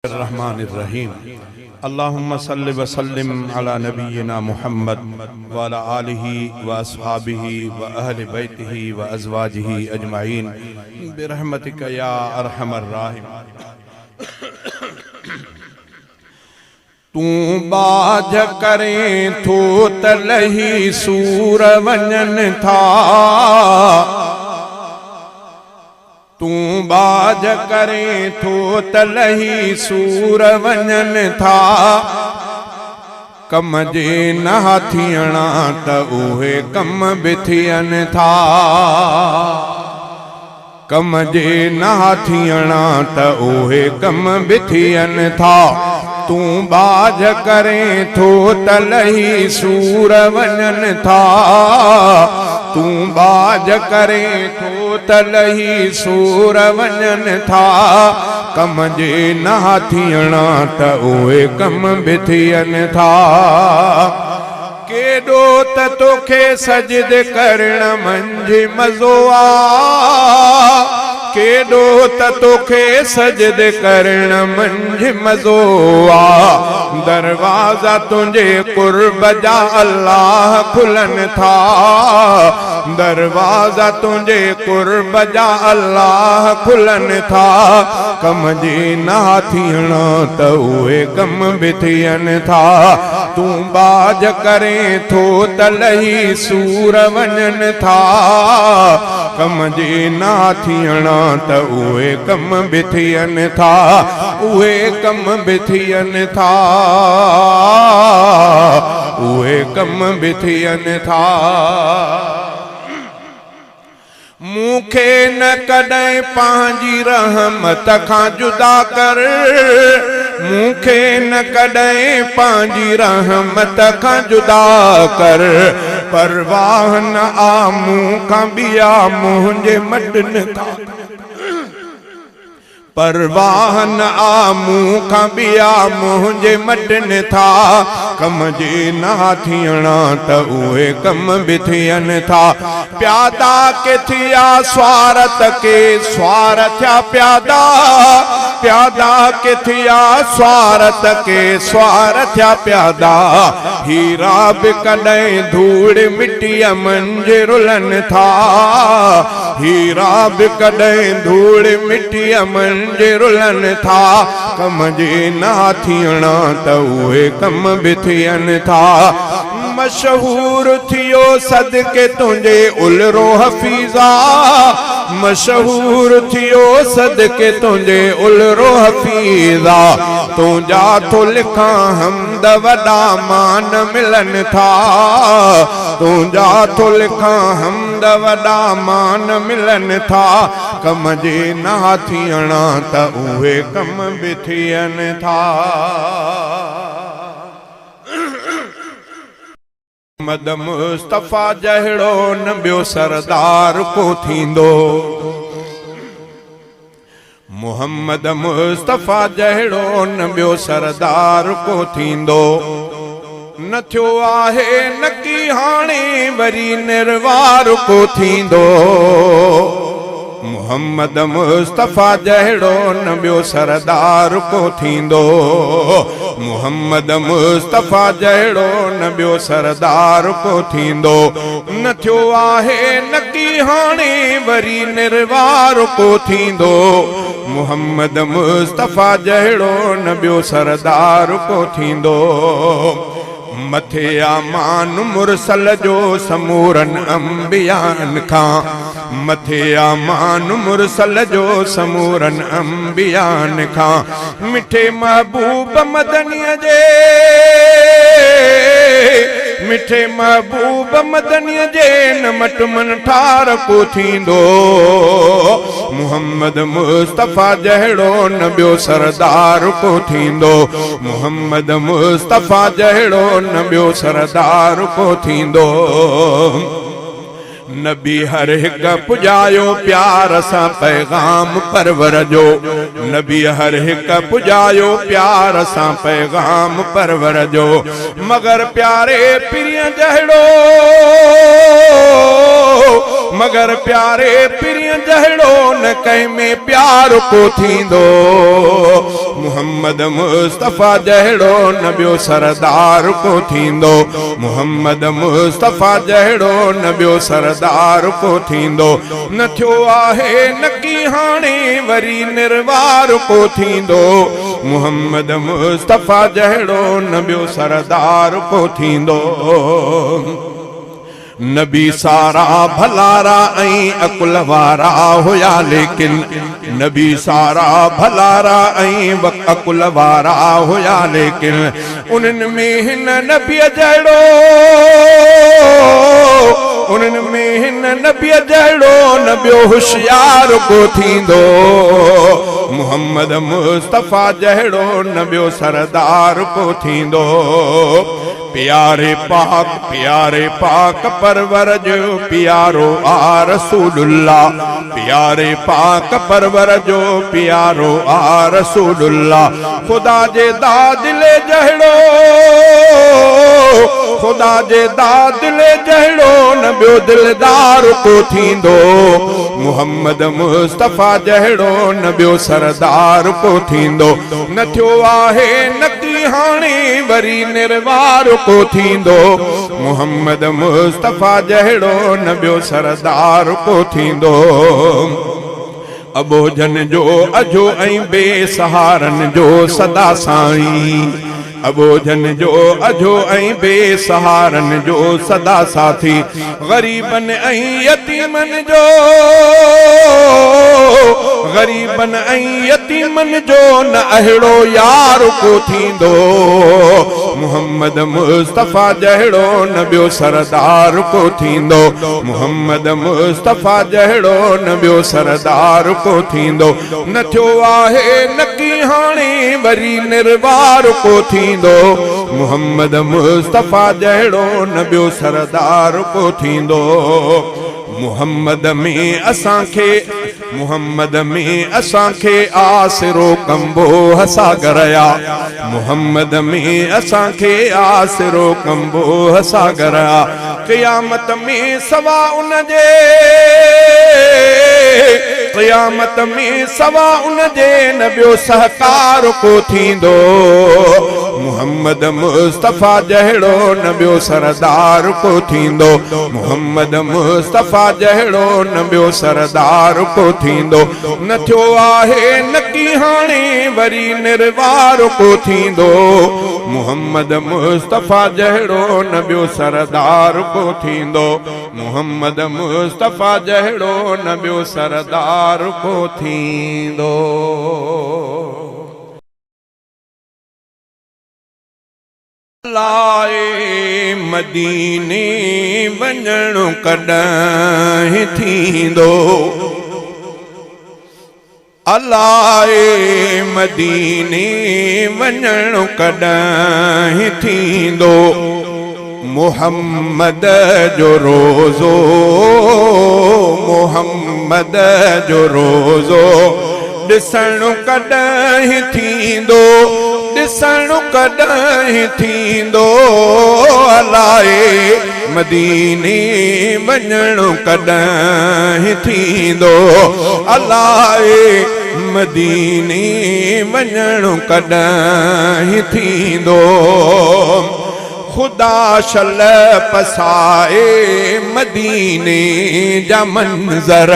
रहमानिर्रहीम। अल्लाहुम्मा सल्लि व सल्लिम अला नबिय्यिना मुहम्मद व अला आलिहि व अस्हाबिहि व अहलि बैतिहि व अज़वाजिहि अजमाइन बिरहमतिका या अरहमर राहिमीन। तू बाज करें थो तलही सूर वञन था, तू बाज करें थो तलही सूर वञन था। कम जे न थियणा त उहे कम बि थियनि था, कम जे न थियणा त उहे कम बि थियनि था। तू बाज करें थो तलही सूर वञन था, तू बाज करें थो तलही सूर वञन था। कम जे न थियणा त उहे कम बि थियनि था। केॾो त तोखे सजद करण मंझि मज़ो आ, केॾो त तोखे सजद करण मंझि मज़ो आ। दरवाज़ा तुंहिंजे क़ुर्ब जा अल्लाह खुलनि था, दरवाज़ा तुंहिंजे क़ुर्ब जा अल्लाह खुलनि था। कम जे न थियणा त उहे कम बि थियनि था। तू बाज करें थो तलही सूर वञन था, कम जे न थियणा त उहे कम बि थियनि था, उहे कम बि थियनि था, उहे कम बि थियनि था। मूंखे न कॾहिं पंहिंजी रहमत खां जुदा कर, मूंखे न कॾहिं पंहिंजी रहमत खां जुदा कर। परवाह न आ मूंखां ॿिया मुंहिंजे मटनि खां, परवाह न आ मूंखां ॿिया मुंहिंजे मटनि था। कम जे न थियणा त उहे कम बि थियनि था। प्यादा के थिया स्वारत के स्वार थिया प्यादा, प्यादा के थिया स्वारत के स्वार थिया प्यादा। हीरा बि कॾहिं धूड़ मिटीअ मंझि रुलनि था, हीरा बि कॾहिं धूड़ मिटीअ मंझि रुलनि था। कम जे न थियणा त उहे कम बि थियनि था। मशहूर थियो सदके तुंहिंजे उलरो हफ़ीज़ा, मशहूर थियो सदके तुंहिंजे उलरो हफ़ीज़ा। तुंहिंजा थो लिखां हमद वॾा मान मिलनि था, तुंहिंजा थो लिखां हमद वॾा मान मिलनि था। कम जे न थियणा त उहे कम बि थियनि था। मोहम्मद मुस्तफ़ा जहिड़ो न ॿियो सरदार को थींदो, मोहम्मद मुस्तफ़ा जहिड़ो न ॿियो सरदार को थींदो। न थियो आहे न की हाणे वरी निर्वार को थींदो। मोहम्मद मुस्तफ़ा जहिड़ो न ॿियो सरदार को थींदो, मोहम्मद मुस्तफ़ा जहिड़ो न ॿियो सरदार को थींदो। न थियो आहे न की हाणे वरी निर्वार को थींदो। मोहम्मद मुस्तफ़ा जहिड़ो न ॿियो सरदार को थींदो। मथे आमान मुरसल जो समूरन अंबियान खां, मथे आमान मुरसल जो समूरन अंबियान खां। मिठे महबूब मदनीअ जे, मिठे महबूब मदनीअ जे न मटमन ठार को थींदो। मोहम्मद मुस्तफ़ा जहिड़ो न ॿियो सरदार को थींदो, मोहम्मद मुस्तफ़ा जहिड़ो न ॿियो सरदार को थींदो। नबी हर हिक पुॼायो प्यार सां पैगाम परवर जो, नबी हर हिक पुॼायो प्यार सां पैगाम परवर जो। मगर प्यारे पिरीअ जहिड़ो मगर प्यारे पिरिय जहड़ो न कहीं में प्यार को थींदो मुहम्मद मुस्तफ़ा जहड़ो न बियो सरदार को थींदो मुहम्मद मुस्तफ़ा जहड़ो न बियो सरदार को थींदो न थियो आहे न की हाणे वरी निर्वार को थींदो मुहम्मद मुस्तफ़ा जहड़ो न बियो सरदार को थींदो नबी सारा भलारा ऐं अकुल वारा हुया लेकिन नबी सारा भलारा ऐं अकुल वारा हुया लेकिन उन्हनि में हिन नबी जहिड़ो उन्हनि में हिन नबी जहिड़ो न ॿियो होशियार को थींदो मुहम्मद मुस्तफ़ा जहिड़ो न ॿियो सरदार को थींदो प्यारे पाक परवर जो प्यारो आ रसूलुल्लाह प्यारे पाक परवर जो प्यारो आ रसूलुल्लाह खुदा जे दादिले जहड़ो खुदा जे दादिले जहड़ो न ॿियो दिलदार को थींदो मुहम्मद मुस्तफ़ा जहड़ो न ॿियो सरदार को थींदो न थियो आहे न की हाणे वरी निर्वार को थींदो मुहम्मद मुस्तफ़ा जहड़ो न ॿियो सरदार को थींदो अबोजन जो अजो ऐं बेसहारन जो सदा साईं अबोजन जो अजो ऐं बेसहारन जो सदा साथी गरीबन ऐं यतीमन जो गरीबन ऐं यतीमन जो न अहिड़ो यार को थींदो मुहम्मद मुस्तफ़ा जहड़ो न ॿियो सरदार को थींदो मुहम्मद मुस्तफ़ा जहड़ो न ॿियो सरदार को थींदो न थियो आहे न की हाणे वरी निर्वार को थींदो मुहम्मद मुस्तफ़ा जहड़ो न ॿियो सरदार को थींदो मुहम्मद में असांखे आसिरो कंबो हसागरया मुहम्मद में असांखे आसिरो कंबो हसागरया क़यामत में सवा उन जे क़यामत में सवा उन जे न ॿियो सहकार को थींदो मुहम्मद मुस्तफ़ा जहड़ो न ॿियो सरदार को थींदो मुहम्मद मुस्तफ़ा जहड़ो न ॿियो सरदार को थींदो न थियो आहे न की हाणे वरी निर्वार को थींदो मुहम्मद मुस्तफ़ा जहड़ो न ॿियो सरदार को थींदो मुहम्मद मुस्तफ़ा जहड़ो न ॿियो सरदार को थींदो लाए मदीने वञणो कॾहिं थींदो अलाए मदीने वञणो कॾहिं थींदो मुहम्मद जो रोज़ो मुहम्मद जो रोज़ो ॾिसणो कॾहिं थींदो ॾिसणो कॾहिं थींदो अलाए मदीने वञणो कॾहिं थींदो अलाए मदीने वञणो कॾहिं थींदो खुदा शल पसाए मदीने जा मंज़र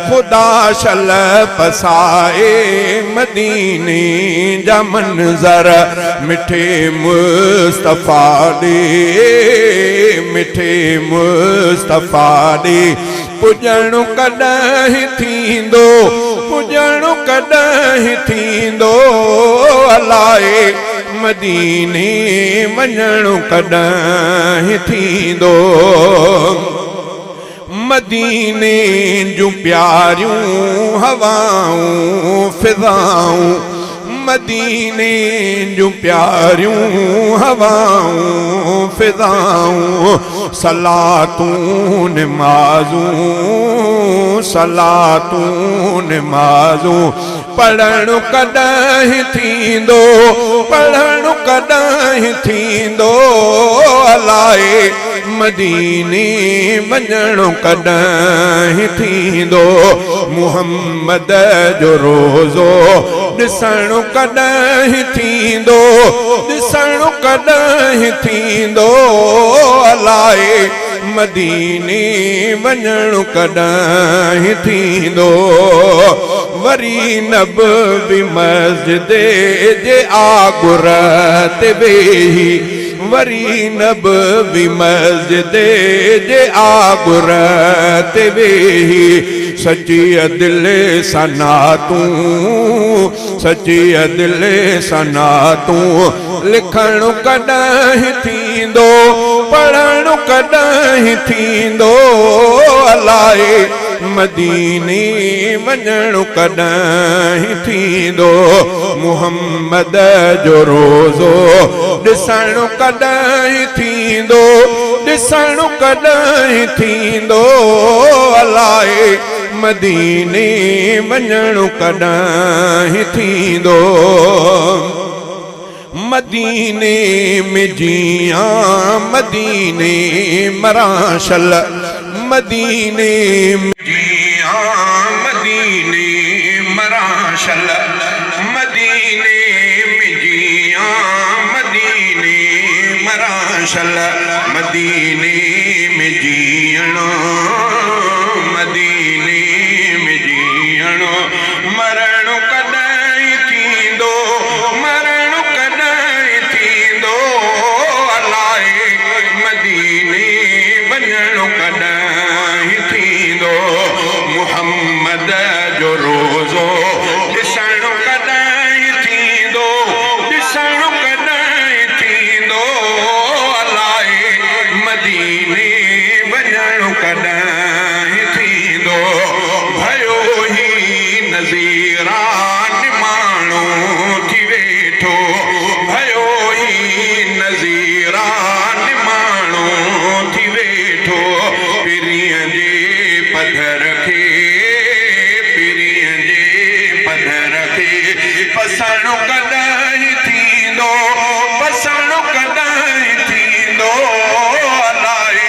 खुदा शल पसाए मदीने जा मंज़र मिठे मुस्तफ़ा दे मिठे मुस्तफ़ा दे पुॼणो कॾहिं थींदो पुॼणो कॾहिं थींदो अलाए मदीने वञणो कॾहिं थींदो मदीने जूं प्यारियूं हवाऊं फिज़ाऊं मदीने जूं प्यारियूं हवाऊं फिज़ाऊं सलातूं नमाज़ूं पढ़णो कॾहिं थींदो पढ़णो कॾहिं थींदो अला अलाए मदीने वञणो कॾहिं थींदो मुहम्मद जो रोज़ो ॾिसणो कॾहिं थींदो ॾिसणो कॾहिं थींदो अलाए मदीने वञणो कॾहिं थींदो वरी नबवी मस्जिद जे आगुर ते वेही वरी नबवी मस्जिद जे आगुर ते वेही सची दिल सां नातूं सची दिल सां नातूं लिखणु कॾहिं थींदो पढ़णु कॾहिं थींदो अलाए मदीने वञणु कॾहिं थींदो मुहम्मद जो रोज़ो ॾिसणु कॾहिं थींदो ॾिसणु कॾहिं थींदो अलाए मदीने वञणु कॾहिं थींदो मदीने में जियां मदीने मराशल मदीने में जियां मदीने मराशल मदीने में जियां मदीने मराशल मदीने में जियणो मदीने में जियणो मरणो कॾहिं थींदो मरणो कॾहिं थींदो अलाए मदीने वञणो कॾहिं थींदो मुहम्मद जो रोज़ो ॾिसणो कॾहिं थींदो ॾिसणो कॾहिं थींदो अलाए मदीने वञणो कॾहिं थींदो भयो ही नज़ीरान माण्हू थी वेठो भयो ही नज़ीरान माण्हू थी वेठो पिरीअ जे पधर खे पिरीअ जे पधर खे पसणो कॾहिं थींदो पसणो कॾहिं थींदो अलाए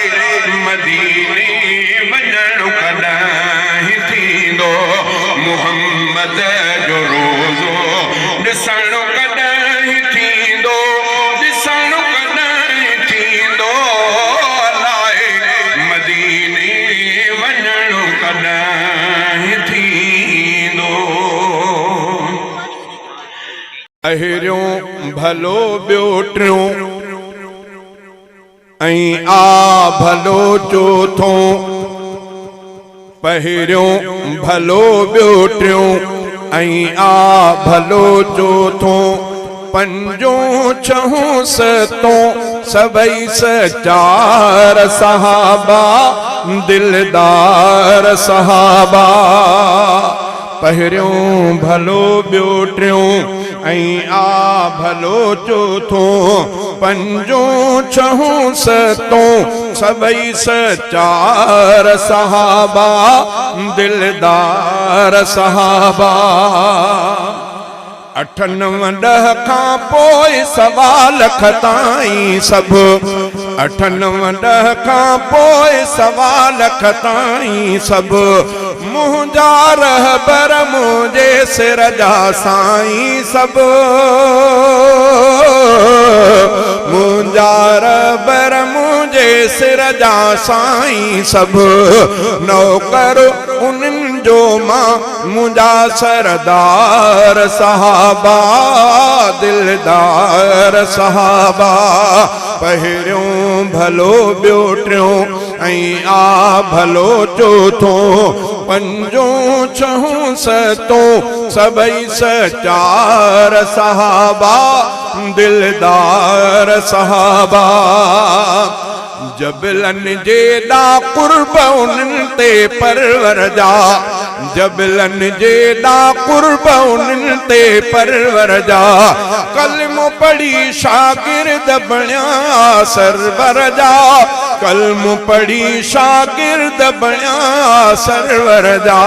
मदीने वञणो कॾहिं थींदो मुहम्मद जो रोज़ो ॾिसणो कॾहिं थींदो ॾिसणो कॾहिं थींदो अलाए मदीने वञणो कॾहिं थींदो अहिड़ियों भलो ॿियो टियों ऐं आ भलो चोथों पहिरियों भलो ॿियो टियों ऐं आ भलो चोथों पंजों छहों सतों सभई सचार सहाबा दिलदार सहाबा पहिरियों भलो ॿियो टियों ऐं आ भलो चोथों पंजों छहों सतों सभई सचार सहाबा दिलदार सहाबा 98 खां पोइ 1.25 लख ताईं सभु 98 खां पोइ 1.25 लख ताईं सभु मुंहिंजा रहबर मुंहिंजे सिर जा साईं सभु मुंहिंजा रहबर मुंहिंजे सिर जा साईं सभु नौकर उन्हनि जो मां मुंहिंजा सरदार सहाबा दिलदार सहाबा पहिरियों भलो ॿियो टियों ऐं आ भलो चोथों पंजों छहों सतों सभई सचार सहाबा दिलदार सहाबा जबलन जेदा कुर्ब उन्हनि ते परवर जा जबलन जेदा कुर्ब उन्हनि ते परवर जा कलमो पढ़ी शागिर्द बणिया सरवर जा कलमो पढ़ी शागिर्द बणिया सरवर जा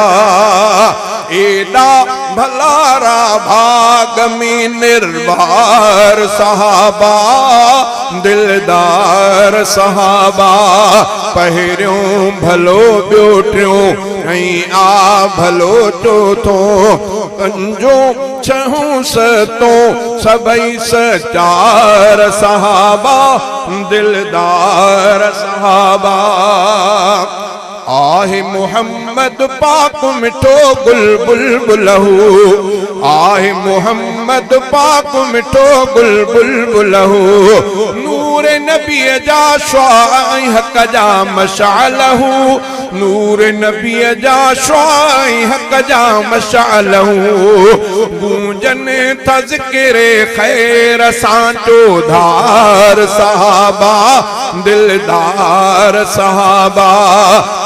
एडा भलारा भाग में निर्भर सहाबा दिलदार सहाबा पहिरियों भलो ॿियो ऐं आ भलो चोथो पंजो छहों सतों सबई सचार सहाबा दिलदार सहाबा आहे मोहम्मद पाक मिठो गुल बुलबुलहू आहे मोहम्मद पाक मिठो गुल बुलबुलहू नूर नबी जा शुआई हक जा मशालहू नूर नबी जा शुआई हक जा मशालहू गूंजन था ज़िक्र खैर सांचो धार सहाबा दिलदार सहाबा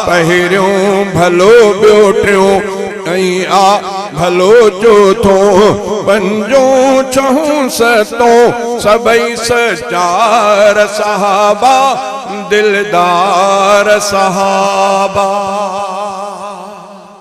पहिरियों भलो ॿियो ऐं आ भलो चोथो पंजों छहों सतों सबई सचार सहाबा दिलदार सहाबा।